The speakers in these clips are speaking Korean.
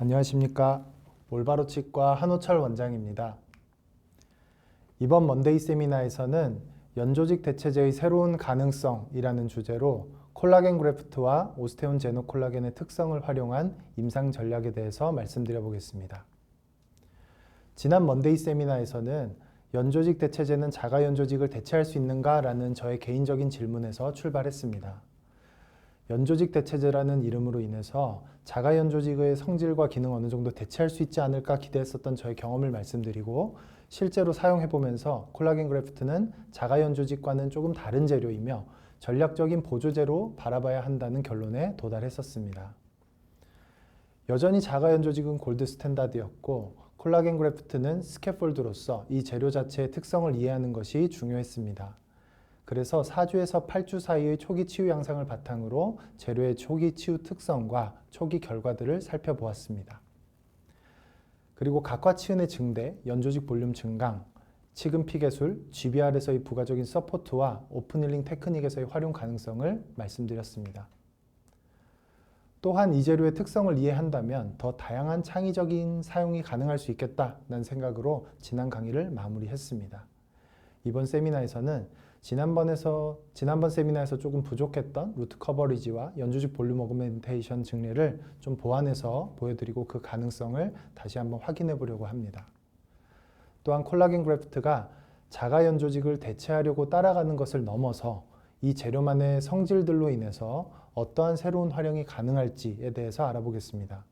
안녕하십니까. 올바로 치과 한호철 원장입니다. 이번 먼데이 세미나에서는 연조직 대체제의 새로운 가능성이라는 주제로 콜라겐 그래프트와 오스테온 제노 콜라겐의 특성을 활용한 임상 전략에 대해서 말씀드려 보겠습니다. 지난 먼데이 세미나에서는 연조직 대체제는 자가 연조직을 대체할 수 있는가? 라는 저의 개인적인 질문에서 출발했습니다. 연조직 대체제라는 이름으로 인해서 자가 연조직의 성질과 기능 어느 정도 대체할 수 있지 않을까 기대했었던 저의 경험을 말씀드리고, 실제로 사용해보면서 콜라겐 그래프트는 자가 연조직과는 조금 다른 재료이며 전략적인 보조제로 바라봐야 한다는 결론에 도달했었습니다. 여전히 자가 연조직은 골드 스탠다드였고 콜라겐 그래프트는 스캐폴드로서 이 재료 자체의 특성을 이해하는 것이 중요했습니다. 그래서 4주에서 8주 사이의 초기 치유 양상을 바탕으로 재료의 초기 치유 특성과 초기 결과들을 살펴보았습니다. 그리고 각화치은의 증대, 연조직 볼륨 증강, 치근 피개술, GBR에서의 부가적인 서포트와 오픈힐링 테크닉에서의 활용 가능성을 말씀드렸습니다. 또한 이 재료의 특성을 이해한다면 더 다양한 창의적인 사용이 가능할 수 있겠다는 생각으로 지난 강의를 마무리했습니다. 이번 세미나에서는 지난번 세미나에서 조금 부족했던 루트 커버리지와 연조직 볼륨 어그멘테이션 증례를 좀 보완해서 보여드리고 그 가능성을 다시 한번 확인해 보려고 합니다. 또한 콜라겐 그래프트가 자가 연조직을 대체하려고 따라가는 것을 넘어서 이 재료만의 성질들로 인해서 어떠한 새로운 활용이 가능할지에 대해서 알아보겠습니다.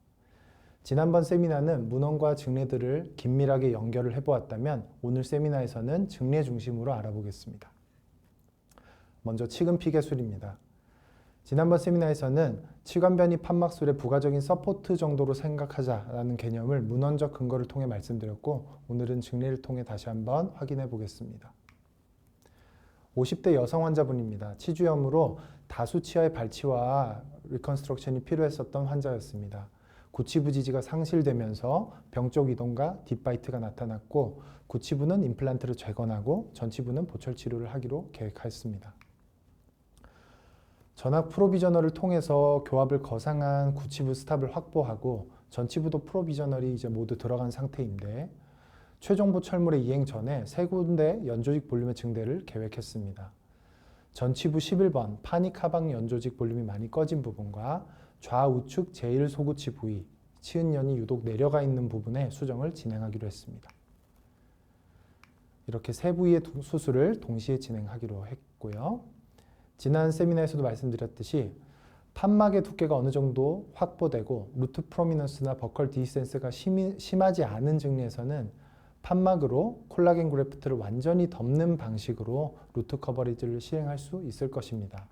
지난번 세미나는 문헌과 증례들을 긴밀하게 연결을 해보았다면 오늘 세미나에서는 증례 중심으로 알아보겠습니다. 먼저 치근 피개술입니다. 지난번 세미나에서는 치관변이 판막술의 부가적인 서포트 정도로 생각하자라는 개념을 문헌적 근거를 통해 말씀드렸고, 오늘은 증례를 통해 다시 한번 확인해 보겠습니다. 50대 여성 환자분입니다. 치주염으로 다수 치아의 발치와 리컨스트럭션이 필요했었던 환자였습니다. 구치부 지지가 상실되면서 병적 이동과 딥바이트가 나타났고, 구치부는 임플란트를 재건하고 전치부는 보철 치료를 하기로 계획하였습니다. 전학 프로비저널을 통해서 교합을 거상한 구치부 스탑을 확보하고 전치부도 프로비저널이 이제 모두 들어간 상태인데, 최종 보철물의 이행 전에 3군데 연조직 볼륨의 증대를 계획했습니다. 전치부 11번 파닉 하방 연조직 볼륨이 많이 꺼진 부분과 좌우측 제1소구치 부위, 치은연이 유독 내려가 있는 부분에 수정을 진행하기로 했습니다. 이렇게 세 부위의 수술을 동시에 진행하기로 했고요. 지난 세미나에서도 말씀드렸듯이 판막의 두께가 어느 정도 확보되고 루트 프로미넌스나 버컬 디센스가 심하지 않은 증례에서는 판막으로 콜라겐 그래프트를 완전히 덮는 방식으로 루트 커버리지를 시행할 수 있을 것입니다.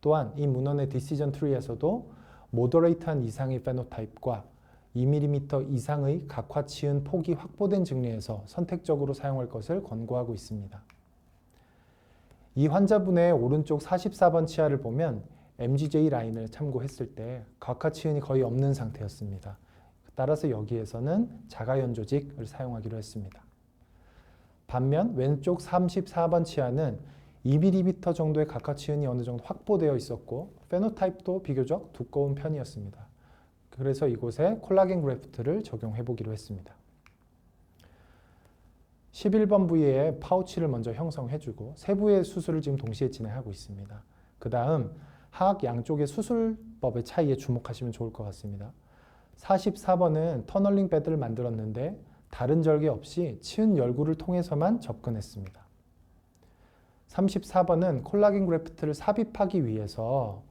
또한 이 문헌의 디시전 트리에서도 모더레이트한 이상의 페노타입과 2mm 이상의 각화치은 폭이 확보된 증례에서 선택적으로 사용할 것을 권고하고 있습니다. 이 환자분의 오른쪽 44번 치아를 보면 MGJ 라인을 참고했을 때 각화치은이 거의 없는 상태였습니다. 따라서 여기에서는 자가 연조직을 사용하기로 했습니다. 반면 왼쪽 34번 치아는 2mm 정도의 각화치은이 어느 정도 확보되어 있었고 페노타입도 비교적 두꺼운 편이었습니다. 그래서 이곳에 콜라겐 그래프트를 적용해 보기로 했습니다. 11번 부위에 파우치를 먼저 형성해주고 세 부위의 수술을 지금 동시에 진행하고 있습니다. 그 다음 하악 양쪽의 수술법의 차이에 주목하시면 좋을 것 같습니다. 44번은 터널링 베드를 만들었는데 다른 절개 없이 치은 열구를 통해서만 접근했습니다. 34번은 콜라겐 그래프트를 삽입하기 위해서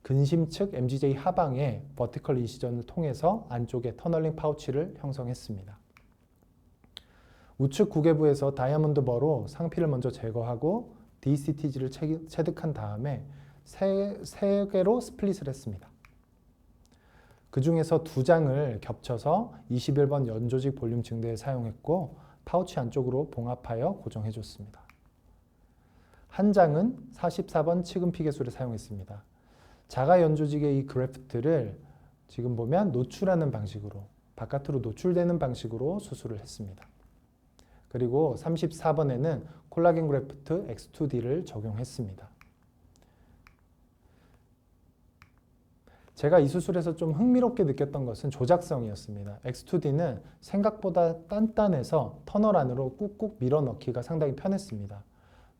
근심 측 MGJ 하방에 버티컬 인시전을 통해서 안쪽에 터널링 파우치를 형성했습니다. 우측 구개부에서 다이아몬드 버로 상피를 먼저 제거하고 DCTG를 체득한 다음에 세 개로 스플릿을 했습니다. 그 중에서 2장을 겹쳐서 21번 연조직 볼륨 증대에 사용했고 파우치 안쪽으로 봉합하여 고정해줬습니다. 한 장은 44번 치근 피개술에 사용했습니다. 자가 연조직의 이 그래프트를 지금 보면 노출하는 방식으로, 바깥으로 노출되는 방식으로 수술을 했습니다. 그리고 34번에는 콜라겐 그래프트 X2D를 적용했습니다. 제가 이 수술에서 좀 흥미롭게 느꼈던 것은 조작성이었습니다. X2D는 생각보다 단단해서 터널 안으로 꾹꾹 밀어 넣기가 상당히 편했습니다.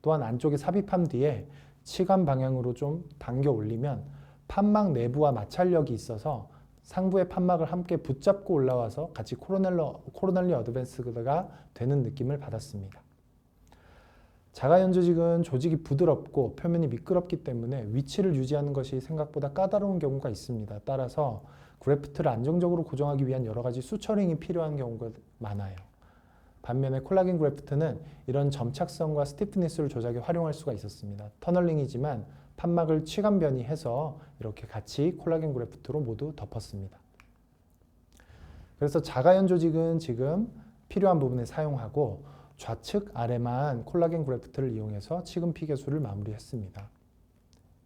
또한 안쪽에 삽입함 뒤에 치관 방향으로 좀 당겨 올리면 판막 내부와 마찰력이 있어서 상부의 판막을 함께 붙잡고 올라와서 같이 코로널리 어드밴스가 되는 느낌을 받았습니다. 자가연조직은 조직이 부드럽고 표면이 미끄럽기 때문에 위치를 유지하는 것이 생각보다 까다로운 경우가 있습니다. 따라서 그래프트를 안정적으로 고정하기 위한 여러 가지 수처링이 필요한 경우가 많아요. 반면에 콜라겐 그래프트는 이런 점착성과 스티프니스를 조작해 활용할 수가 있었습니다. 터널링이지만 판막을 치간 변이해서 이렇게 같이 콜라겐 그래프트로 모두 덮었습니다. 그래서 자가연조직은 지금 필요한 부분에 사용하고 좌측 아래만 콜라겐 그래프트를 이용해서 치근피 개수를 마무리했습니다.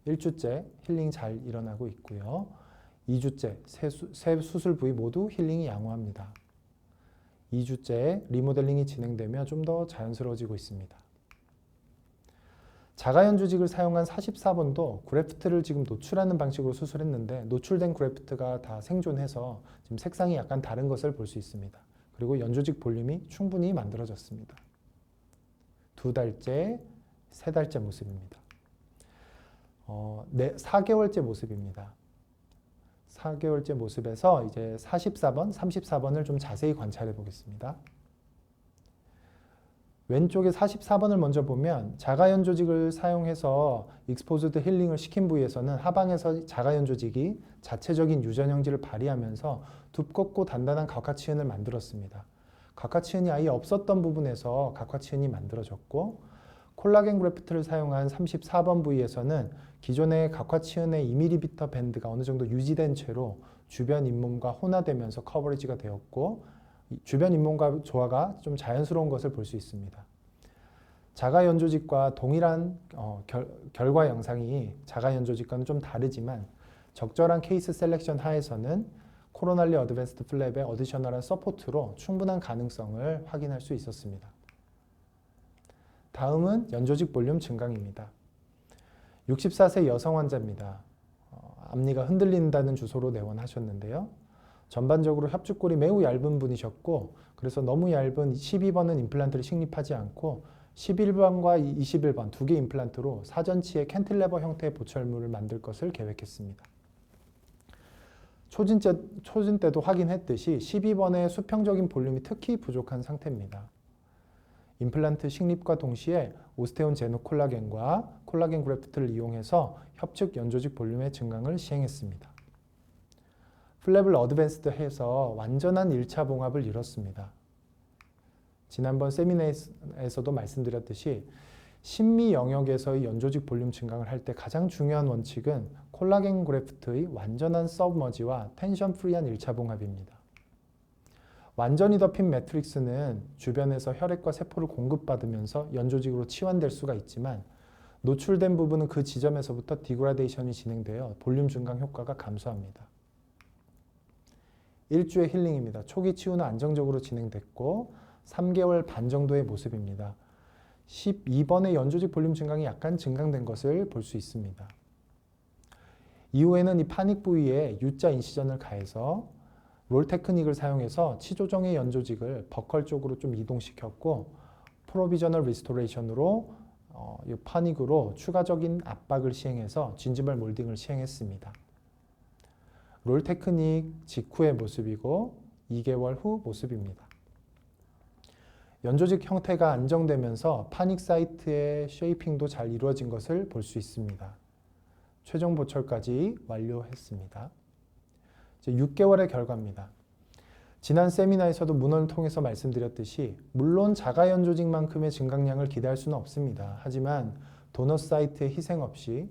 1주째 힐링 잘 일어나고 있고요. 2주째 세 수술 부위 모두 힐링이 양호합니다. 2주째 리모델링이 진행되며 좀 더 자연스러워지고 있습니다. 자가연조직을 사용한 44번도 그래프트를 지금 노출하는 방식으로 수술했는데 노출된 그래프트가 다 생존해서 지금 색상이 약간 다른 것을 볼 수 있습니다. 그리고 연조직 볼륨이 충분히 만들어졌습니다. 2달째, 3달째 모습입니다. 4개월째 모습입니다. 4개월째 모습에서 이제 44번, 34번을 좀 자세히 관찰해 보겠습니다. 왼쪽에 44번을 먼저 보면 자가연조직을 사용해서 익스포즈드 힐링을 시킨 부위에서는 하방에서 자가연조직이 자체적인 유전 형질을 발휘하면서 두껍고 단단한 각화치은을 만들었습니다. 각화치은이 아예 없었던 부분에서 각화치은이 만들어졌고 콜라겐 그래프트를 사용한 34번 부위에서는 기존의 각화치은의 2mm 밴드가 어느 정도 유지된 채로 주변 잇몸과 혼화되면서 커버리지가 되었고 주변 잇몸과 조화가 좀 자연스러운 것을 볼 수 있습니다. 자가연조직과 동일한 결과 영상이 자가연조직과는 좀 다르지만 적절한 케이스 셀렉션 하에서는 코로널리 어드밴스드 플랩의 어디셔널한 서포트로 충분한 가능성을 확인할 수 있었습니다. 다음은 연조직 볼륨 증강입니다. 64세 여성 환자입니다. 앞니가 흔들린다는 주소로 내원하셨는데요. 전반적으로 협주골이 매우 얇은 분이셨고 그래서 너무 얇은 12번은 임플란트를 식립하지 않고 11번과 21번 두 개 임플란트로 사전치의 캔틸레버 형태의 보철물을 만들 것을 계획했습니다. 초진 때도 확인했듯이 12번의 수평적인 볼륨이 특히 부족한 상태입니다. 임플란트 식립과 동시에 오스테온 제노 콜라겐과 콜라겐 그래프트를 이용해서 협측 연조직 볼륨의 증강을 시행했습니다. 플랩을 어드밴스드 해서 완전한 1차 봉합을 이뤘습니다. 지난번 세미나에서도 말씀드렸듯이 심미 영역에서의 연조직 볼륨 증강을 할 때 가장 중요한 원칙은 콜라겐 그래프트의 완전한 서브머지와 텐션 프리한 1차 봉합입니다. 완전히 덮인 매트릭스는 주변에서 혈액과 세포를 공급받으면서 연조직으로 치환될 수가 있지만 노출된 부분은 그 지점에서부터 디그라데이션이 진행되어 볼륨 증강 효과가 감소합니다. 1주의 힐링입니다. 초기 치유는 안정적으로 진행됐고 3개월 반 정도의 모습입니다. 12번의 연조직 볼륨 증강이 약간 증강된 것을 볼 수 있습니다. 이후에는 이 파닉 부위에 U자 인시전을 가해서 롤 테크닉을 사용해서 치조정의 연조직을 버컬 쪽으로 좀 이동시켰고 프로비저널 리스토레이션으로 이 파닉으로 추가적인 압박을 시행해서 진지발 몰딩을 시행했습니다. 롤 테크닉 직후의 모습이고 2개월 후 모습입니다. 연조직 형태가 안정되면서 파닉 사이트의 쉐이핑도 잘 이루어진 것을 볼 수 있습니다. 최종 보철까지 완료했습니다. 이제 6개월의 결과입니다. 지난 세미나에서도 문헌을 통해서 말씀드렸듯이 물론 자가연조직만큼의 증강량을 기대할 수는 없습니다. 하지만 도너 사이트의 희생 없이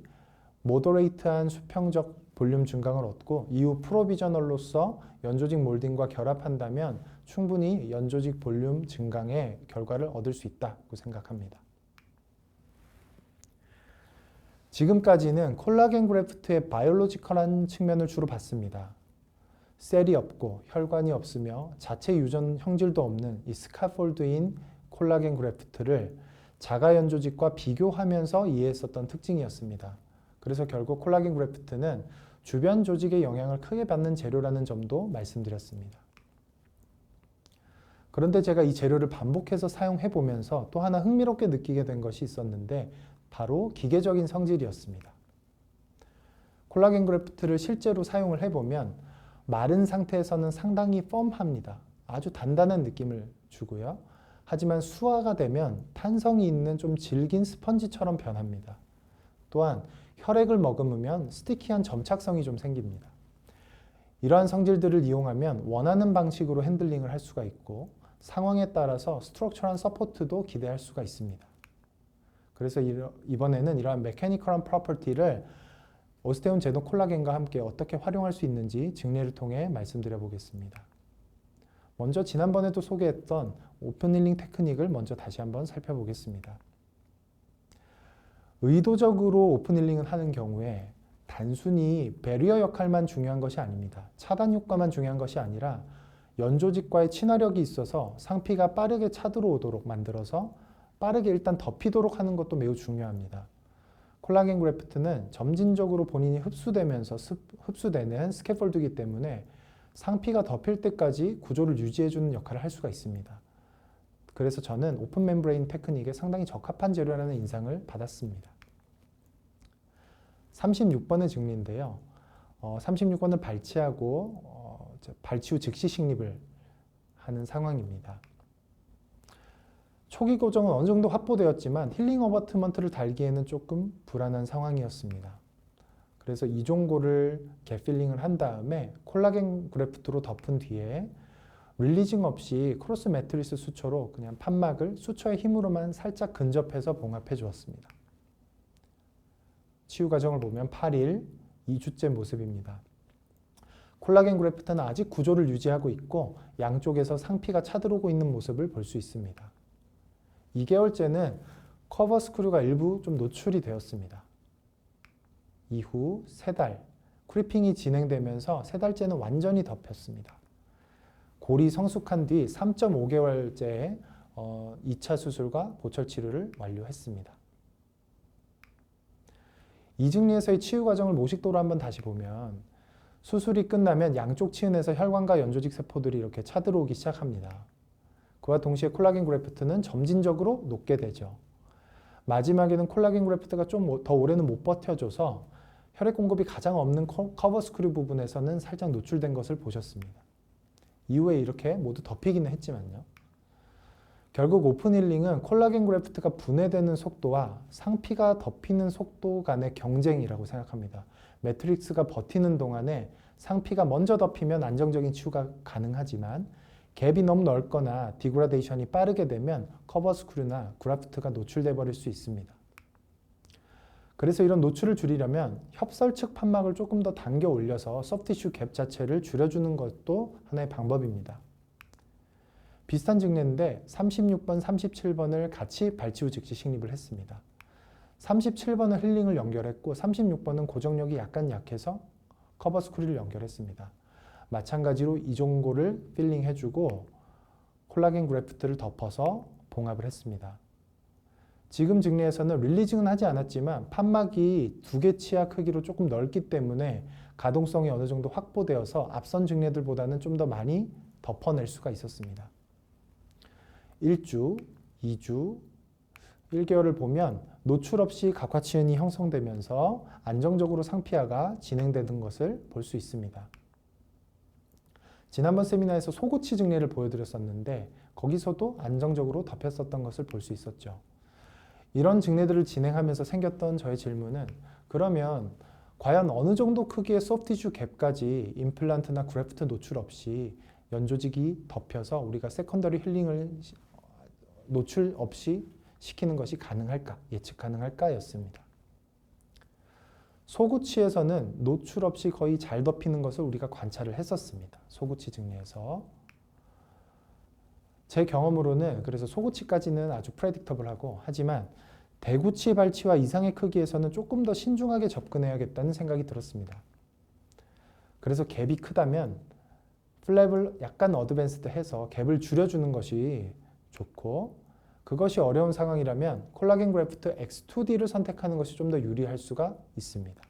모더레이트한 수평적 볼륨 증강을 얻고 이후 프로비저널로서 연조직 몰딩과 결합한다면 충분히 연조직 볼륨 증강의 결과를 얻을 수 있다고 생각합니다. 지금까지는 콜라겐 그래프트의 바이올로지컬한 측면을 주로 봤습니다. 셀이 없고 혈관이 없으며 자체 유전 형질도 없는 이 스카폴드인 콜라겐 그래프트를 자가연조직과 비교하면서 이해했었던 특징이었습니다. 그래서 결국 콜라겐 그래프트는 주변 조직의 영향을 크게 받는 재료라는 점도 말씀드렸습니다. 그런데 제가 이 재료를 반복해서 사용해 보면서 또 하나 흥미롭게 느끼게 된 것이 있었는데 바로 기계적인 성질이었습니다. 콜라겐 그래프트를 실제로 사용을 해보면 마른 상태에서는 상당히 펌합니다. 아주 단단한 느낌을 주고요. 하지만 수화가 되면 탄성이 있는 좀 질긴 스펀지처럼 변합니다. 또한 혈액을 머금으면 스티키한 점착성이 좀 생깁니다. 이러한 성질들을 이용하면 원하는 방식으로 핸들링을 할 수가 있고 상황에 따라서 스트럭처럴한 서포트도 기대할 수가 있습니다. 그래서 이번에는 이러한 메커니컬한 프로퍼티를 오스테온 제노 콜라겐과 함께 어떻게 활용할 수 있는지 증례를 통해 말씀드려 보겠습니다. 먼저 지난번에도 소개했던 오픈 힐링 테크닉을 먼저 다시 한번 살펴보겠습니다. 의도적으로 오픈 힐링을 하는 경우에 단순히 배리어 역할만 중요한 것이 아닙니다. 차단 효과만 중요한 것이 아니라 연조직과의 친화력이 있어서 상피가 빠르게 차들어오도록 만들어서 빠르게 일단 덮이도록 하는 것도 매우 중요합니다. 콜라겐 그래프트는 점진적으로 본인이 흡수되면서 흡수되는 스캐폴드이기 때문에 상피가 덮일 때까지 구조를 유지해주는 역할을 할 수가 있습니다. 그래서 저는 오픈 멤브레인 테크닉에 상당히 적합한 재료라는 인상을 받았습니다. 36번의 증리인데요. 36번을 발치하고 발치 후 즉시 식립을 하는 상황입니다. 초기 고정은 어느 정도 확보되었지만 힐링 어버트먼트를 달기에는 조금 불안한 상황이었습니다. 그래서 이종고를 갭필링을 한 다음에 콜라겐 그래프트로 덮은 뒤에 릴리징 없이 크로스 매트리스 수초로 그냥 판막을 수초의 힘으로만 살짝 근접해서 봉합해 주었습니다. 치유 과정을 보면 8일, 2주째 모습입니다. 콜라겐 그래프트는 아직 구조를 유지하고 있고 양쪽에서 상피가 차들어오고 있는 모습을 볼 수 있습니다. 2개월째는 커버 스크류가 일부 좀 노출이 되었습니다. 이후 3달, 크리핑이 진행되면서 3달째는 완전히 덮였습니다. 골이 성숙한 뒤 3.5개월째에 2차 수술과 보철 치료를 완료했습니다. 이증리에서의 치유 과정을 모식도로 한번 다시 보면 수술이 끝나면 양쪽 치은에서 혈관과 연조직 세포들이 이렇게 차들어오기 시작합니다. 그와 동시에 콜라겐 그래프트는 점진적으로 녹게 되죠. 마지막에는 콜라겐 그래프트가 좀 더 오래는 못 버텨줘서 혈액 공급이 가장 없는 커버 스크류 부분에서는 살짝 노출된 것을 보셨습니다. 이후에 이렇게 모두 덮이기는 했지만요. 결국 오픈 힐링은 콜라겐 그래프트가 분해되는 속도와 상피가 덮이는 속도 간의 경쟁이라고 생각합니다. 매트릭스가 버티는 동안에 상피가 먼저 덮이면 안정적인 치유가 가능하지만 갭이 너무 넓거나 디그라데이션이 빠르게 되면 커버 스크류나 그래프트가 노출돼 버릴 수 있습니다. 그래서 이런 노출을 줄이려면 협설 측 판막을 조금 더 당겨 올려서 소프티슈 갭 자체를 줄여주는 것도 하나의 방법입니다. 비슷한 증례인데 36번, 37번을 같이 발치 후 즉시 식립을 했습니다. 37번은 힐링을 연결했고 36번은 고정력이 약간 약해서 커버 스크류를 연결했습니다. 마찬가지로 이종고를 필링해주고 콜라겐 그래프트를 덮어서 봉합을 했습니다. 지금 증례에서는 릴리징은 하지 않았지만 판막이 2개 치아 크기로 조금 넓기 때문에 가동성이 어느 정도 확보되어서 앞선 증례들보다는 좀 더 많이 덮어낼 수가 있었습니다. 1주, 2주, 1개월을 보면 노출 없이 각화치은이 형성되면서 안정적으로 상피화가 진행되는 것을 볼 수 있습니다. 지난번 세미나에서 소고치 증례를 보여드렸었는데 거기서도 안정적으로 덮였었던 것을 볼 수 있었죠. 이런 증례들을 진행하면서 생겼던 저의 질문은 그러면 과연 어느 정도 크기의 소프티슈 갭까지 임플란트나 그래프트 노출 없이 연조직이 덮여서 우리가 세컨더리 힐링을 노출 없이 시키는 것이 가능할까, 예측 가능할까 였습니다. 소구치에서는 노출 없이 거의 잘 덮이는 것을 우리가 관찰을 했었습니다. 소구치 증례에서. 제 경험으로는 그래서 소구치까지는 아주 프레딕터블하고 하지만 대구치 발치와 이상의 크기에서는 조금 더 신중하게 접근해야겠다는 생각이 들었습니다. 그래서 갭이 크다면 플랩을 약간 어드밴스드 해서 갭을 줄여주는 것이 좋고 그것이 어려운 상황이라면 콜라겐 그래프트 X2D를 선택하는 것이 좀 더 유리할 수가 있습니다.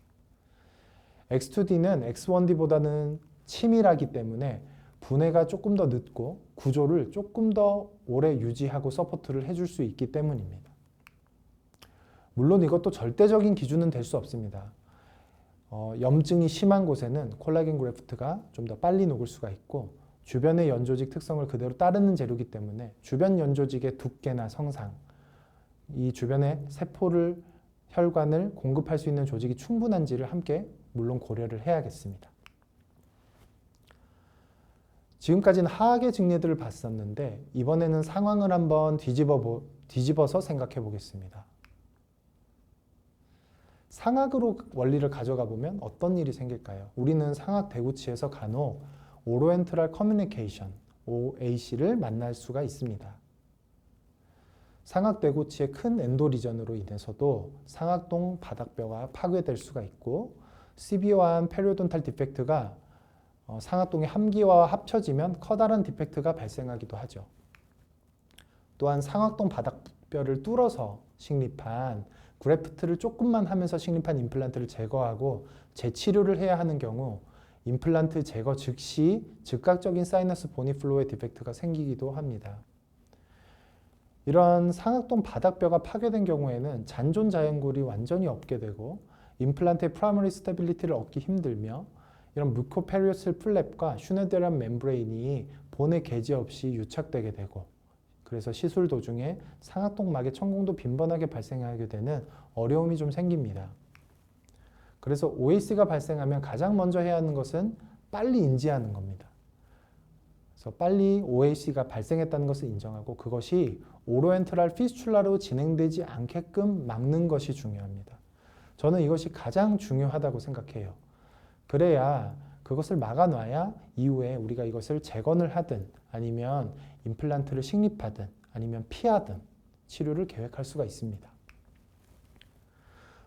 X2D는 X1D보다는 치밀하기 때문에 분해가 조금 더 늦고 구조를 조금 더 오래 유지하고 서포트를 해줄 수 있기 때문입니다. 물론 이것도 절대적인 기준은 될 수 없습니다. 염증이 심한 곳에는 콜라겐 그래프트가 좀 더 빨리 녹을 수가 있고 주변의 연조직 특성을 그대로 따르는 재료이기 때문에 주변 연조직의 두께나 성상, 이 주변의 세포를 혈관을 공급할 수 있는 조직이 충분한지를 함께 물론 고려를 해야겠습니다. 지금까지는 하악의 증례들을 봤었는데 이번에는 상황을 한번 뒤집어서 생각해 보겠습니다. 상악으로 원리를 가져가 보면 어떤 일이 생길까요? 우리는 상악 대구치에서 간혹 오로엔트럴 커뮤니케이션, OAC를 만날 수가 있습니다. 상악 대구치의 큰 엔도 리전으로 인해서도 상악동 바닥뼈가 파괴될 수가 있고 시비어한 페리오돈탈 디펙트가 상악동의 함기와 합쳐지면 커다란 디펙트가 발생하기도 하죠. 또한 상악동 바닥뼈를 뚫어서 식립한 그래프트를 조금만 하면서 식립한 임플란트를 제거하고 재치료를 해야 하는 경우 임플란트 제거 즉시 즉각적인 사이너스 보니플로우의 디펙트가 생기기도 합니다. 이런 상악동 바닥뼈가 파괴된 경우에는 잔존 자연골이 완전히 없게 되고 임플란트의 프라이머리 스테빌리티를 얻기 힘들며 이런 뮤코페리오슬 플랩과 슈네데란 멤브레인이 본의 계지 없이 유착되게 되고 그래서 시술 도중에 상악동막의 천공도 빈번하게 발생하게 되는 어려움이 좀 생깁니다. 그래서 OAC가 발생하면 가장 먼저 해야 하는 것은 빨리 인지하는 겁니다. 그래서 빨리 OAC가 발생했다는 것을 인정하고 그것이 오로엔트랄 피스출라로 진행되지 않게끔 막는 것이 중요합니다. 저는 이것이 가장 중요하다고 생각해요. 그래야 그것을 막아놔야 이후에 우리가 이것을 재건을 하든 아니면 임플란트를 식립하든 아니면 피하든 치료를 계획할 수가 있습니다.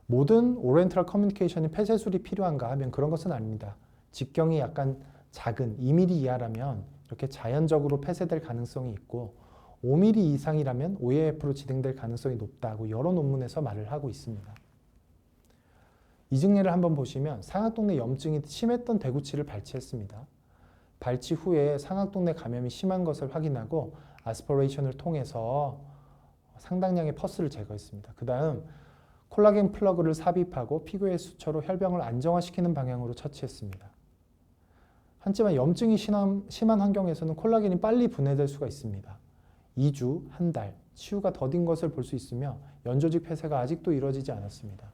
모든 오리엔탈 커뮤니케이션이 폐쇄술이 필요한가 하면 그런 것은 아닙니다. 직경이 약간 작은 2mm 이하라면 이렇게 자연적으로 폐쇄될 가능성이 있고 5mm 이상이라면 OAF로 진행될 가능성이 높다고 여러 논문에서 말을 하고 있습니다. 이 증례를 한번 보시면 상악동 내 염증이 심했던 대구치를 발치했습니다. 발치 후에 상악동 내 감염이 심한 것을 확인하고 아스퍼레이션을 통해서 상당량의 퍼스를 제거했습니다. 그 다음 콜라겐 플러그를 삽입하고 피부의 수처로 혈병을 안정화시키는 방향으로 처치했습니다. 하지만 염증이 심한 환경에서는 콜라겐이 빨리 분해될 수가 있습니다. 2주, 한 달, 치유가 더딘 것을 볼 수 있으며 연조직 폐쇄가 아직도 이루어지지 않았습니다.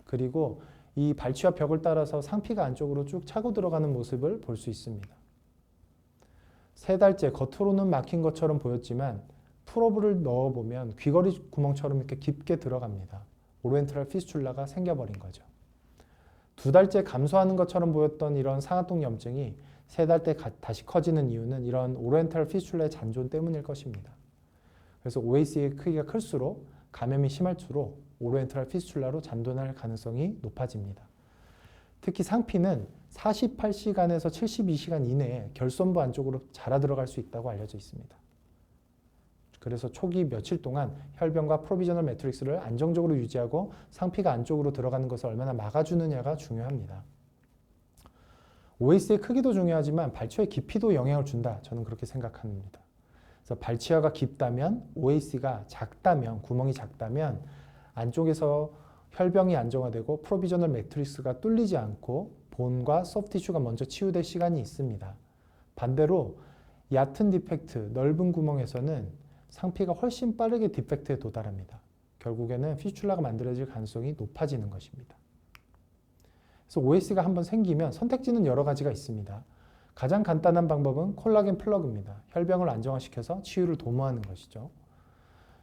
그리고 이 발치와 벽을 따라서 상피가 안쪽으로 쭉 차고 들어가는 모습을 볼 수 있습니다. 3달째 겉으로는 막힌 것처럼 보였지만 프로브를 넣어보면 귀걸이 구멍처럼 이렇게 깊게 들어갑니다. 오리엔트럴 피스출라가 생겨버린 거죠. 2달째 감소하는 것처럼 보였던 이런 상악동 염증이 3달 때 다시 커지는 이유는 이런 오리엔탈 피스출라의 잔존 때문일 것입니다. 그래서 OAC의 크기가 클수록 감염이 심할수록 오리엔탈 피스출라로 잔존할 가능성이 높아집니다. 특히 상피는 48시간에서 72시간 이내에 결손부 안쪽으로 자라 들어갈 수 있다고 알려져 있습니다. 그래서 초기 며칠 동안 혈변과 프로비저널 매트릭스를 안정적으로 유지하고 상피가 안쪽으로 들어가는 것을 얼마나 막아주느냐가 중요합니다. OAC의 크기도 중요하지만 발치의 깊이도 영향을 준다. 저는 그렇게 생각합니다. 그래서 발치아가 깊다면 OAC가 작다면 구멍이 작다면 안쪽에서 혈병이 안정화되고 프로비저널 매트릭스가 뚫리지 않고 본과 소프티슈가 먼저 치유될 시간이 있습니다. 반대로 얕은 디펙트, 넓은 구멍에서는 상피가 훨씬 빠르게 디펙트에 도달합니다. 결국에는 피스출라가 만들어질 가능성이 높아지는 것입니다. 그래서 OAC가 한번 생기면 선택지는 여러 가지가 있습니다. 가장 간단한 방법은 콜라겐 플러그입니다. 혈병을 안정화시켜서 치유를 도모하는 것이죠.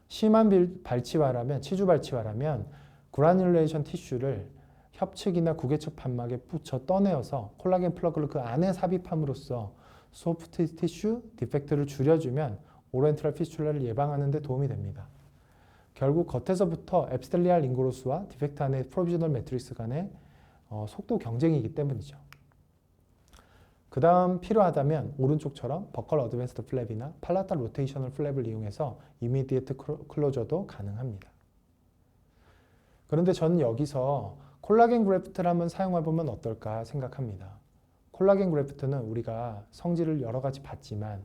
심한 발치화라면, 치주 발치화라면 그라뉴레이션 티슈를 협측이나 구개측 판막에 붙여 떠내어서 콜라겐 플러그를 그 안에 삽입함으로써 소프트 티슈 디펙트를 줄여주면 오리엔트럴 피스출라를 예방하는 데 도움이 됩니다. 결국 겉에서부터 앱스텔리알 링고로스와 디펙트 안의 프로비저널 매트릭스 간의 속도 경쟁이기 때문이죠. 그 다음 필요하다면 오른쪽처럼 버컬 어드밴스드 플랩이나 팔라탈 로테이셔널 플랩을 이용해서 이미디에이트 클로저도 가능합니다. 그런데 저는 여기서 콜라겐 그래프트를 한번 사용해 보면 어떨까 생각합니다. 콜라겐 그래프트는 우리가 성질을 여러 가지 봤지만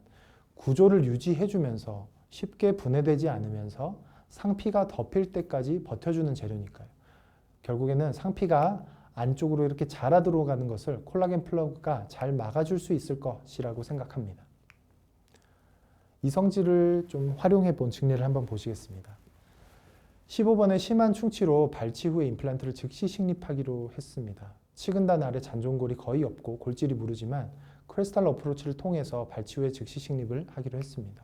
구조를 유지해 주면서 쉽게 분해되지 않으면서 상피가 덮일 때까지 버텨주는 재료니까요. 결국에는 상피가 안쪽으로 이렇게 자라 들어가는 것을 콜라겐 플러그가 잘 막아줄 수 있을 것이라고 생각합니다. 이 성질을 좀 활용해 본 증례를 한번 보시겠습니다. 15번의 심한 충치로 발치 후에 임플란트를 즉시 식립하기로 했습니다. 치근단 아래 잔존골이 거의 없고 골질이 무르지만 크리스탈 어프로치를 통해서 발치 후에 즉시 식립을 하기로 했습니다.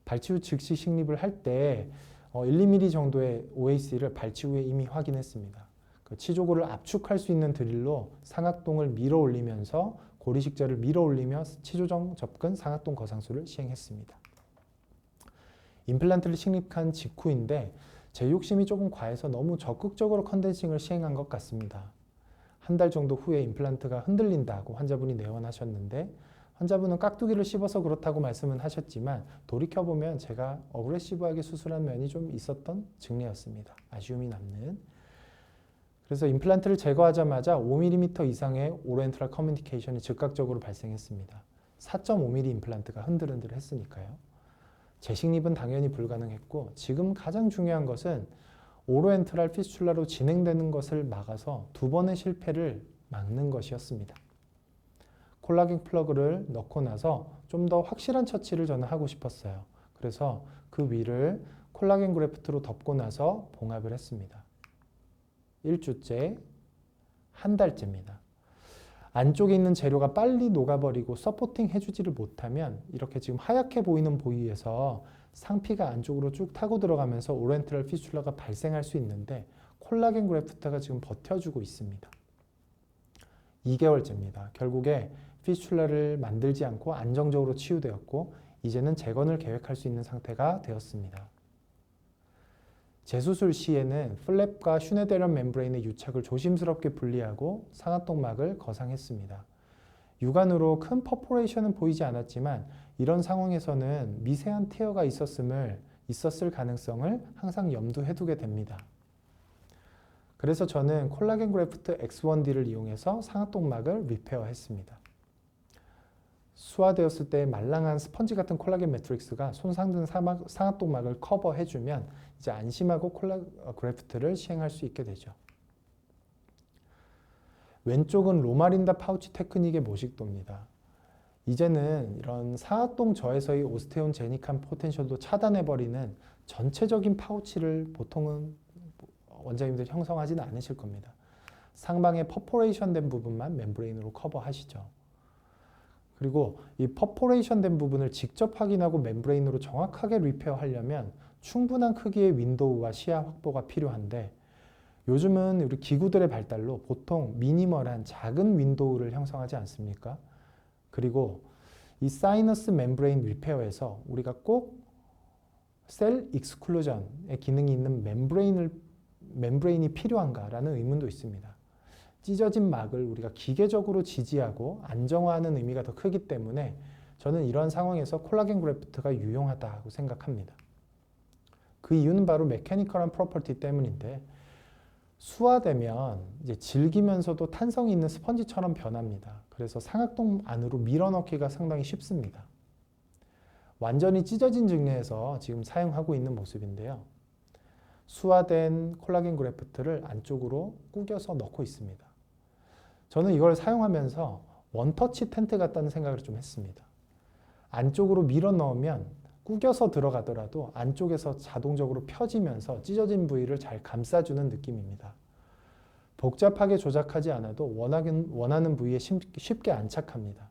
발치 후 즉시 식립을 할 때 1, 2mm 정도의 OAC를 발치 후에 이미 확인했습니다. 그 치조골을 압축할 수 있는 드릴로 상악동을 밀어 올리면서 고리식자를 밀어 올리며 치조정 접근 상악동 거상술을 시행했습니다. 임플란트를 식립한 직후인데 제 욕심이 조금 과해서 너무 적극적으로 컨덴싱을 시행한 것 같습니다. 한 달 정도 후에 임플란트가 흔들린다고 환자분이 내원하셨는데 환자분은 깍두기를 씹어서 그렇다고 말씀은 하셨지만 돌이켜보면 제가 어그레시브하게 수술한 면이 좀 있었던 증례였습니다. 아쉬움이 남는. 그래서 임플란트를 제거하자마자 5mm 이상의 오로엔트럴 커뮤니케이션이 즉각적으로 발생했습니다. 4.5mm 임플란트가 흔들흔들 했으니까요. 재식립은 당연히 불가능했고 지금 가장 중요한 것은 오로엔트랄 피스출라로 진행되는 것을 막아서 2번의 실패를 막는 것이었습니다. 콜라겐 플러그를 넣고 나서 좀 더 확실한 처치를 저는 하고 싶었어요. 그래서 그 위를 콜라겐 그래프트로 덮고 나서 봉합을 했습니다. 1주째, 한 달째입니다. 안쪽에 있는 재료가 빨리 녹아버리고 서포팅 해주지를 못하면 이렇게 지금 하얗게 보이는 부위에서 상피가 안쪽으로 쭉 타고 들어가면서 오렌트럴 피슐라가 발생할 수 있는데 콜라겐 그래프트가 지금 버텨주고 있습니다. 2개월째입니다. 결국에 피슐라를 만들지 않고 안정적으로 치유되었고 이제는 재건을 계획할 수 있는 상태가 되었습니다. 재수술 시에는 플랩과 슈네데런 멤브레인의 유착을 조심스럽게 분리하고 상악동막을 거상했습니다. 육안으로 큰 퍼포레이션은 보이지 않았지만 이런 상황에서는 미세한 티어가 있었을 가능성을 항상 염두해 두게 됩니다. 그래서 저는 콜라겐 그래프트 X1D를 이용해서 상악동막을 리페어했습니다. 수화되었을 때 말랑한 스펀지 같은 콜라겐 매트릭스가 손상된 상악동막을 커버해주면 이제 안심하고 그래프트를 시행할 수 있게 되죠. 왼쪽은 로마린다 파우치 테크닉의 모식도입니다. 이제는 이런 상악동 저에서의 오스테온 제닉한 포텐셜도 차단해버리는 전체적인 파우치를 보통은 원장님들이 형성하지는 않으실 겁니다. 상방에 퍼포레이션 된 부분만 멤브레인으로 커버하시죠. 그리고 이 퍼포레이션 된 부분을 직접 확인하고 멤브레인으로 정확하게 리페어하려면 충분한 크기의 윈도우와 시야 확보가 필요한데 요즘은 우리 기구들의 발달로 보통 미니멀한 작은 윈도우를 형성하지 않습니까? 그리고 이 사이너스 멤브레인 리페어에서 우리가 꼭 셀 익스클루전의 기능이 있는 멤브레인이 필요한가라는 의문도 있습니다. 찢어진 막을 우리가 기계적으로 지지하고 안정화하는 의미가 더 크기 때문에 저는 이런 상황에서 콜라겐 그래프트가 유용하다고 생각합니다. 그 이유는 바로 메커니컬한 프로퍼티 때문인데 수화되면 이제 질기면서도 탄성이 있는 스펀지처럼 변합니다. 그래서 상악동 안으로 밀어넣기가 상당히 쉽습니다. 완전히 찢어진 증례에서 지금 사용하고 있는 모습인데요. 수화된 콜라겐 그래프트를 안쪽으로 구겨서 넣고 있습니다. 저는 이걸 사용하면서 원터치 텐트 같다는 생각을 좀 했습니다. 안쪽으로 밀어 넣으면 구겨서 들어가더라도 안쪽에서 자동적으로 펴지면서 찢어진 부위를 잘 감싸주는 느낌입니다. 복잡하게 조작하지 않아도 원하는 부위에 쉽게 안착합니다.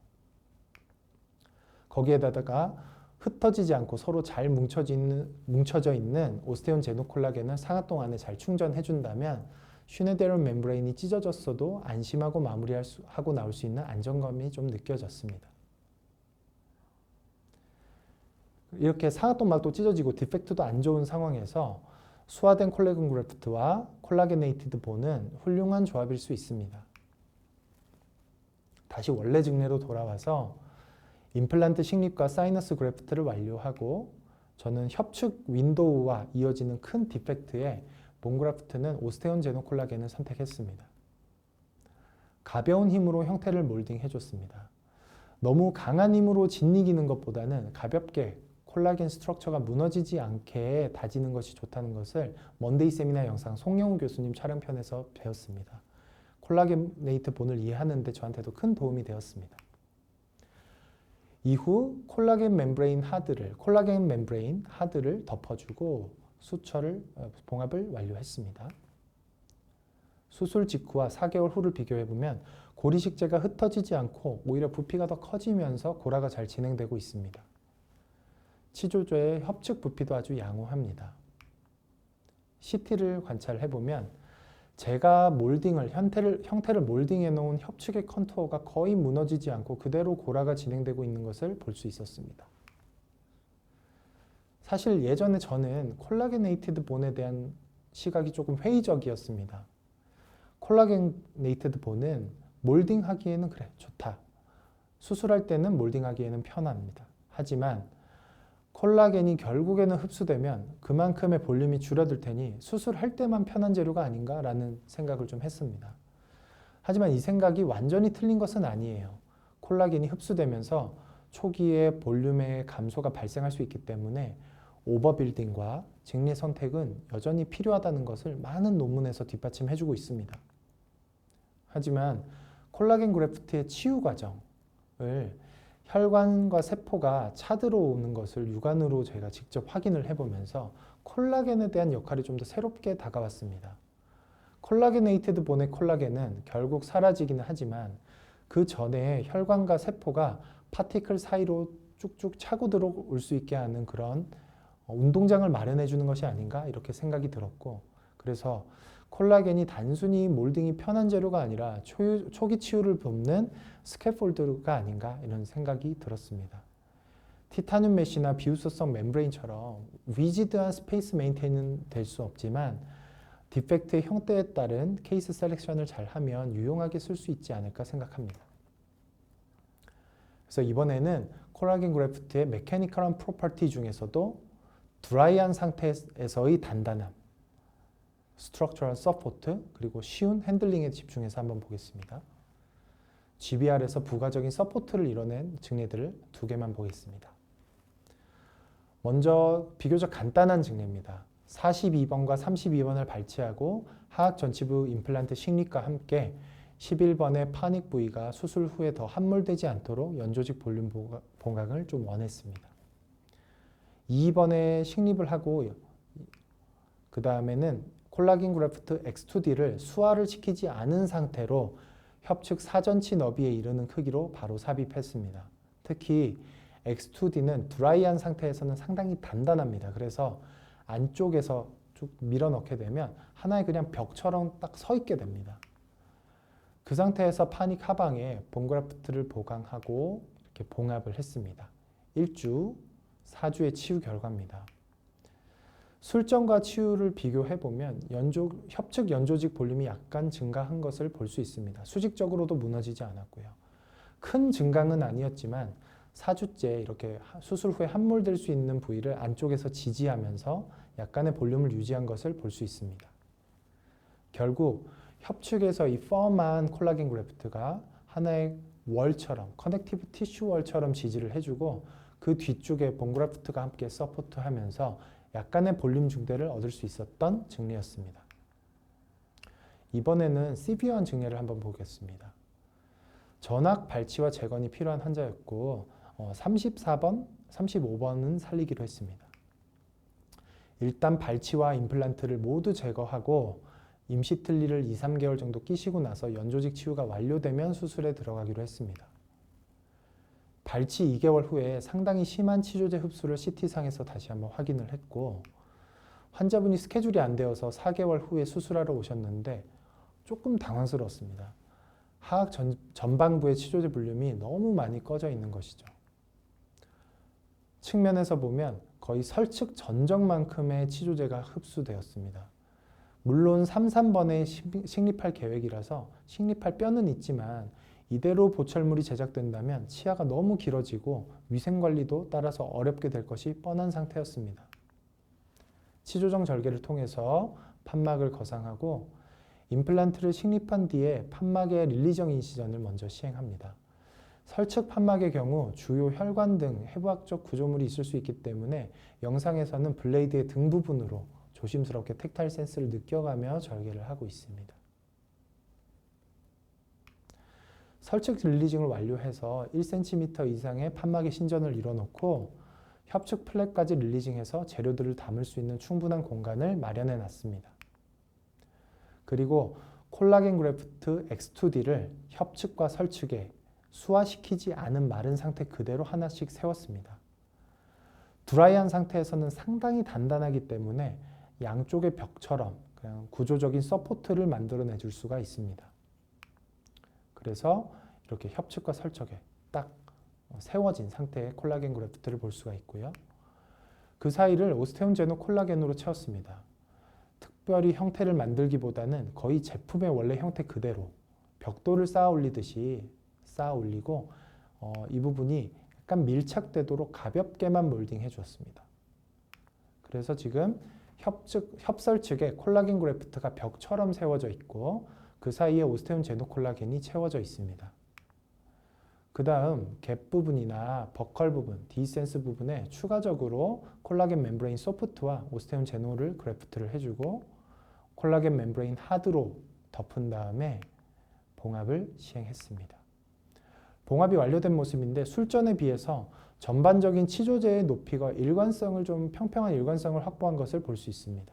거기에다가 흩어지지 않고 서로 잘 뭉쳐져 있는 오스테온 제노콜라겐을 상악동 안에 잘 충전해준다면 슈네데런 멤브레인이 찢어졌어도 안심하고 마무리하고 나올 수 있는 안정감이 좀 느껴졌습니다. 이렇게 상악동막도 찢어지고 디펙트도 안 좋은 상황에서 수화된 콜라겐 그래프트와 콜라게네이티드 본은 훌륭한 조합일 수 있습니다. 다시 원래 증례로 돌아와서 임플란트 식립과 사이너스 그래프트를 완료하고 저는 협축 윈도우와 이어지는 큰 디펙트에 본그라프트는 오스테온 제노콜라겐을 선택했습니다. 가벼운 힘으로 형태를 몰딩해줬습니다. 너무 강한 힘으로 짓이기는 것보다는 가볍게 콜라겐 스트럭처가 무너지지 않게 다지는 것이 좋다는 것을 먼데이 세미나 영상 송영우 교수님 촬영편에서 배웠습니다. 콜라게네이트 본을 이해하는 데 저한테도 큰 도움이 되었습니다. 이후 콜라겐 멤브레인 하드를 덮어주고 봉합을 완료했습니다. 수술 직후와 4개월 후를 비교해보면 고리식재가 흩어지지 않고 오히려 부피가 더 커지면서 고라가 잘 진행되고 있습니다. 치조제의 협측 부피도 아주 양호합니다. CT를 관찰해보면 제가 형태를 몰딩해 놓은 협측의 컨투어가 거의 무너지지 않고 그대로 고라가 진행되고 있는 것을 볼 수 있었습니다. 사실 예전에 저는 콜라게네이티드 본에 대한 시각이 조금 회의적이었습니다. 콜라게네이티드 본은 몰딩하기에는 그래 좋다. 수술할 때는 몰딩하기에는 편합니다. 하지만 콜라겐이 결국에는 흡수되면 그만큼의 볼륨이 줄어들 테니 수술할 때만 편한 재료가 아닌가라는 생각을 좀 했습니다. 하지만 이 생각이 완전히 틀린 것은 아니에요. 콜라겐이 흡수되면서 초기에 볼륨의 감소가 발생할 수 있기 때문에 오버빌딩과 직리 선택은 여전히 필요하다는 것을 많은 논문에서 뒷받침해주고 있습니다. 하지만 콜라겐 그래프트의 치유 과정을 혈관과 세포가 차들어오는 것을 육안으로 제가 직접 확인을 해보면서 콜라겐에 대한 역할이 좀 더 새롭게 다가왔습니다. 콜라게네이티드 본의 콜라겐은 결국 사라지기는 하지만 그 전에 혈관과 세포가 파티클 사이로 쭉쭉 차고 들어올 수 있게 하는 그런 운동장을 마련해 주는 것이 아닌가 이렇게 생각이 들었고, 그래서 콜라겐이 단순히 몰딩이 편한 재료가 아니라 초기 치유를 돕는 스캐폴드가 아닌가 이런 생각이 들었습니다. 티타늄 메쉬나 비우소성 멤브레인처럼 위지드한 스페이스 메인테인은 될 수 없지만 디펙트의 형태에 따른 케이스 셀렉션을 잘하면 유용하게 쓸 수 있지 않을까 생각합니다. 그래서 이번에는 콜라겐 그래프트의 메커니컬한 프로퍼티 중에서도 드라이한 상태에서의 단단함, 스트럭처럴 서포트, 그리고 쉬운 핸들링에 집중해서 한번 보겠습니다. GBR에서 부가적인 서포트를 이뤄낸 증례들을 2개만 보겠습니다. 먼저 비교적 간단한 증례입니다. 42번과 32번을 발치하고 하악 전치부 임플란트 식립과 함께 11번의 파닉 부위가 수술 후에 더 함몰되지 않도록 연조직 볼륨 봉합을 좀 원했습니다. 2번에 식립을 하고 그 다음에는 콜라겐 그래프트 X2D를 수화를 시키지 않은 상태로 협측 사전치 너비에 이르는 크기로 바로 삽입했습니다. 특히 X2D는 드라이한 상태에서는 상당히 단단합니다. 그래서 안쪽에서 쭉 밀어넣게 되면 하나의 그냥 벽처럼 딱 서 있게 됩니다. 그 상태에서 파닉 하방에 본그라프트를 보강하고 이렇게 봉합을 했습니다. 1주, 4주의 치유 결과입니다. 술정과 치유를 비교해보면 협측 연조직 볼륨이 약간 증가한 것을 볼 수 있습니다. 수직적으로도 무너지지 않았고요. 큰 증강은 아니었지만 4주째 이렇게 수술 후에 함몰될 수 있는 부위를 안쪽에서 지지하면서 약간의 볼륨을 유지한 것을 볼 수 있습니다. 결국 협측에서 이 펌한 콜라겐 그래프트가 하나의 월처럼, 커넥티브 티슈 월처럼 지지를 해주고 그 뒤쪽에 본그라프트가 함께 서포트하면서 약간의 볼륨 증대를 얻을 수 있었던 증례였습니다. 이번에는 시비어한 증례를 한번 보겠습니다. 전악 발치와 재건이 필요한 환자였고 34번, 35번은 살리기로 했습니다. 일단 발치와 임플란트를 모두 제거하고 임시틀니를 2, 3개월 정도 끼시고 나서 연조직 치유가 완료되면 수술에 들어가기로 했습니다. 발치 2개월 후에 상당히 심한 치조제 흡수를 CT상에서 다시 한번 확인을 했고, 환자분이 스케줄이 안 되어서 4개월 후에 수술하러 오셨는데 조금 당황스러웠습니다. 하악 전방부의 치조제 볼륨이 너무 많이 꺼져 있는 것이죠. 측면에서 보면 거의 설측 전정만큼의 치조제가 흡수되었습니다. 물론 3번에 식립할 계획이라서 식립할 뼈는 있지만 이대로 보철물이 제작된다면 치아가 너무 길어지고 위생관리도 따라서 어렵게 될 것이 뻔한 상태였습니다. 치조정 절개를 통해서 판막을 거상하고 임플란트를 식립한 뒤에 판막의 릴리정 인시전을 먼저 시행합니다. 설측 판막의 경우 주요 혈관 등 해부학적 구조물이 있을 수 있기 때문에 영상에서는 블레이드의 등 부분으로 조심스럽게 텍타일 센스를 느껴가며 절개를 하고 있습니다. 설측 릴리징을 완료해서 1cm 이상의 판막의 신전을 이뤄놓고 협측 플랫까지 릴리징해서 재료들을 담을 수 있는 충분한 공간을 마련해 놨습니다. 그리고 콜라겐 그래프트 X2D를 협측과 설측에 수화시키지 않은 마른 상태 그대로 하나씩 세웠습니다. 드라이한 상태에서는 상당히 단단하기 때문에 양쪽의 벽처럼 그냥 구조적인 서포트를 만들어내 줄 수가 있습니다. 그래서 이렇게 협측과 설측에 딱 세워진 상태의 콜라겐 그래프트를 볼 수가 있고요. 그 사이를 오스테온 제노 콜라겐으로 채웠습니다. 특별히 형태를 만들기보다는 거의 제품의 원래 형태 그대로 벽돌을 쌓아 올리듯이 쌓아 올리고 이 부분이 약간 밀착되도록 가볍게만 몰딩해 주었습니다. 그래서 지금 협설측에 콜라겐 그래프트가 벽처럼 세워져 있고 그 사이에 오스테온 제노 콜라겐이 채워져 있습니다. 그 다음 갭 부분이나 버컬 부분, 디센스 부분에 추가적으로 콜라겐 멤브레인 소프트와 오스테온 제노를 그래프트를 해주고 콜라겐 멤브레인 하드로 덮은 다음에 봉합을 시행했습니다. 봉합이 완료된 모습인데 술전에 비해서 전반적인 치조제의 높이가 일관성을 좀 평평한 일관성을 확보한 것을 볼 수 있습니다.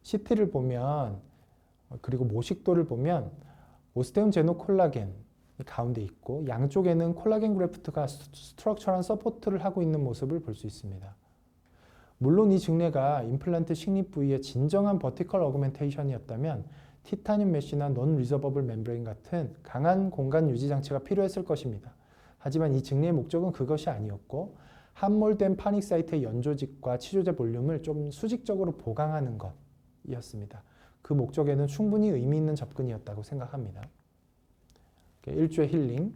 CT를 보면 그리고 모식도를 보면 오스테온 제노 콜라겐 가운데 있고 양쪽에는 콜라겐 그래프트가 스트럭처럴한 서포트를 하고 있는 모습을 볼 수 있습니다. 물론 이 증례가 임플란트 식립 부위의 진정한 버티컬 어그멘테이션이었다면 티타늄 메쉬나 논 리저버블 멤브레인 같은 강한 공간 유지 장치가 필요했을 것입니다. 하지만 이 증례의 목적은 그것이 아니었고 함몰된 파닉 사이트의 연조직과 치조제 볼륨을 좀 수직적으로 보강하는 것이었습니다. 그 목적에는 충분히 의미 있는 접근이었다고 생각합니다. 1주의 힐링,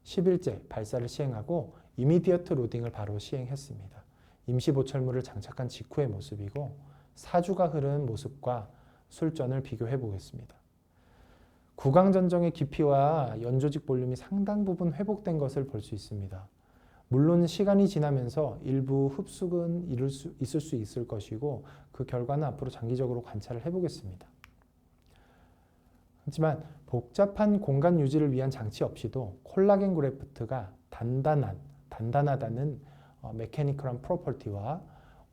10일째 발사를 시행하고 이미디어트 로딩을 바로 시행했습니다. 임시 보철물을 장착한 직후의 모습이고 4주가 흐른 모습과 술전을 비교해 보겠습니다. 구강전정의 깊이와 연조직 볼륨이 상당 부분 회복된 것을 볼 수 있습니다. 물론 시간이 지나면서 일부 흡수는 있을 수 있을 것이고 그 결과는 앞으로 장기적으로 관찰을 해보겠습니다. 하지만 복잡한 공간 유지를 위한 장치 없이도 콜라겐 그래프트가 단단하다는 메커니컬한 프로퍼티와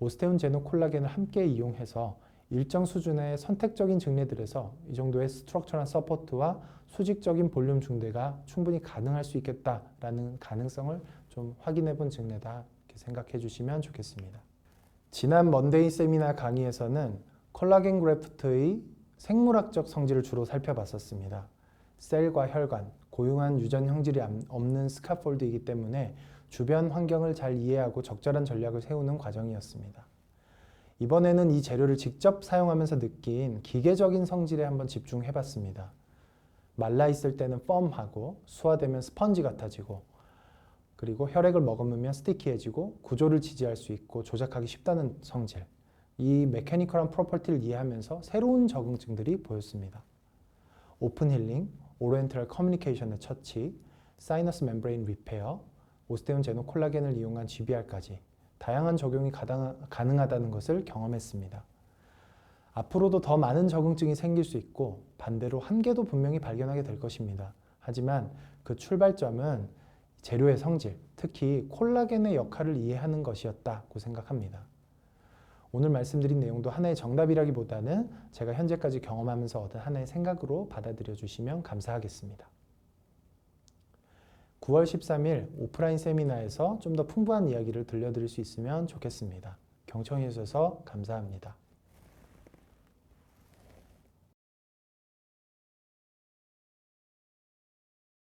오스테온 제노 콜라겐을 함께 이용해서 일정 수준의 선택적인 증례들에서 이 정도의 스트럭처럴 서포트와 수직적인 볼륨 중대가 충분히 가능할 수 있겠다라는 가능성을 좀 확인해 본 증례다 이렇게 생각해 주시면 좋겠습니다. 지난 먼데이 세미나 강의에서는 콜라겐 그래프트의 생물학적 성질을 주로 살펴봤었습니다. 셀과 혈관, 고용한 유전 형질이 없는 스카폴드이기 때문에 주변 환경을 잘 이해하고 적절한 전략을 세우는 과정이었습니다. 이번에는 이 재료를 직접 사용하면서 느낀 기계적인 성질에 한번 집중해봤습니다. 말라있을 때는 펌하고 수화되면 스펀지 같아지고 그리고 혈액을 머금으면 스티키해지고 구조를 지지할 수 있고 조작하기 쉽다는 성질. 이 메커니컬한 프로퍼티를 이해하면서 새로운 적응증들이 보였습니다. 오픈 힐링, 오리엔탈 커뮤니케이션의 처치, 사이너스 멤브레인 리페어, 오스테온 제노 콜라겐을 이용한 GBR까지 다양한 적용이 가능하다는 것을 경험했습니다. 앞으로도 더 많은 적응증이 생길 수 있고 반대로 한계도 분명히 발견하게 될 것입니다. 하지만 그 출발점은 재료의 성질, 특히 콜라겐의 역할을 이해하는 것이었다고 생각합니다. 오늘 말씀드린 내용도 하나의 정답이라기보다는 제가 현재까지 경험하면서 얻은 하나의 생각으로 받아들여 주시면 감사하겠습니다. 9월 13일 오프라인 세미나에서 좀 더 풍부한 이야기를 들려드릴 수 있으면 좋겠습니다. 경청해 주셔서 감사합니다.